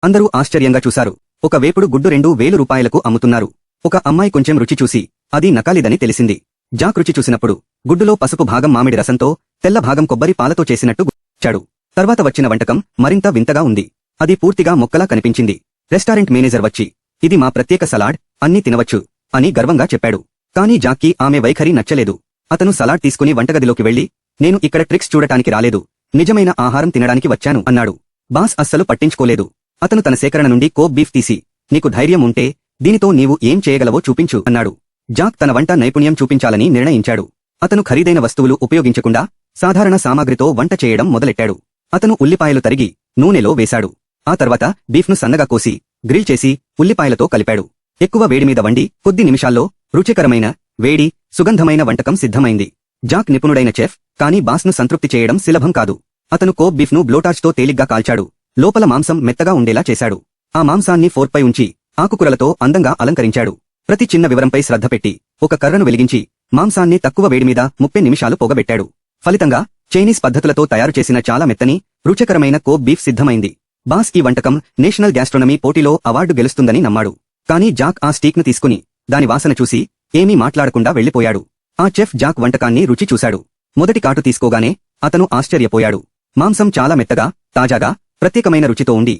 అందరూ ఆశ్చర్యంగా చూశారు. ఒక వేపుడు గుడ్డు 2000 రూపాయలకు అమ్ముతున్నారు. ఒక అమ్మాయి కొంచెం రుచి చూసి అది నకాలిదని తెలిసింది. జాక్ రుచి చూసినప్పుడు గుడ్డులో పసుపు భాగం మామిడి రసంతో, తెల్ల భాగం కొబ్బరి పాలతో చేసినట్టు గుర్తించాడు. తర్వాత వచ్చిన వంటకం మరింత వింతగా ఉంది. అది పూర్తిగా మొక్కలా కనిపించింది. రెస్టారెంట్ మేనేజర్ వచ్చి, ఇది మా ప్రత్యేక సలాడ్, అన్నీ తినవచ్చు అని గర్వంగా చెప్పాడు. కానీ జాక్కి ఆమె వైఖరి నచ్చలేదు. అతను సలాడ్ తీసుకుని వంటగదిలోకి వెళ్లి, నేను ఇక్కడ ట్రిక్స్ చూడటానికి రాలేదు, నిజమైన ఆహారం తినడానికి వచ్చాను అన్నాడు. బాస్ అస్సలు పట్టించుకోలేదు. అతను తన సేకరణ నుండి కోబ్ బీఫ్ తీసి, నీకు ధైర్యం ఉంటే దీనితో నీవు ఏం చేయగలవో చూపించు అన్నాడు. జాక్ తన వంట నైపుణ్యం చూపించాలని నిర్ణయించాడు. అతను ఖరీదైన వస్తువులు ఉపయోగించకుండా సాధారణ సామాగ్రితో వంట చేయడం మొదలెట్టాడు. అతను ఉల్లిపాయలు తరిగి నూనెలో వేశాడు. ఆ తర్వాత బీఫ్ను సన్నగా కోసి గ్రిల్ చేసి ఉల్లిపాయలతో కలిపాడు. ఎక్కువ వేడిమీద వండి కొద్ది నిమిషాల్లో రుచికరమైన, వేడి, సుగంధమైన వంటకం సిద్ధమైంది. జాక్ నిపుణుడైన చెఫ్, కానీ బాస్ను సంతృప్తి చేయడం సులభం కాదు. అతను కోబ్ బీఫ్ను బ్లోటార్చ్తో తేలిగ్గా కాల్చాడు. లోపల మాంసం మెత్తగా ఉండేలా చేశాడు. ఆ మాంసాన్ని ఫోర్క్పై ఉంచి ఆకుకూరలతో అందంగా అలంకరించాడు. ప్రతి చిన్న వివరంపై శ్రద్ధ పెట్టి ఒక కర్రను వెలిగించి మాంసాన్ని తక్కువ వేడిమీద 30 నిమిషాలు పొగబెట్టాడు. ఫలితంగా చైనీస్ పద్ధతులతో తయారు చేసిన చాలా మెత్తని, రుచికరమైన కోబ్ బీఫ్ సిద్ధమైంది. బాస్ ఈ వంటకం నేషనల్ గ్యాస్ట్రోనమీ పోటీలో అవార్డు గెలుస్తుందని నమ్మాడు. కానీ జాక్ ఆ స్టీక్ను తీసుకుని దాని వాసన చూసి ఏమీ మాట్లాడకుండా వెళ్లిపోయాడు. ఆ చెఫ్ జాక్ వంటకాన్ని రుచి చూశాడు. మొదటి కాటు తీసుకోగానే అతను ఆశ్చర్యపోయాడు. మాంసం చాలా మెత్తగా, తాజాగా, ప్రత్యేకమైన రుచితో ఉండి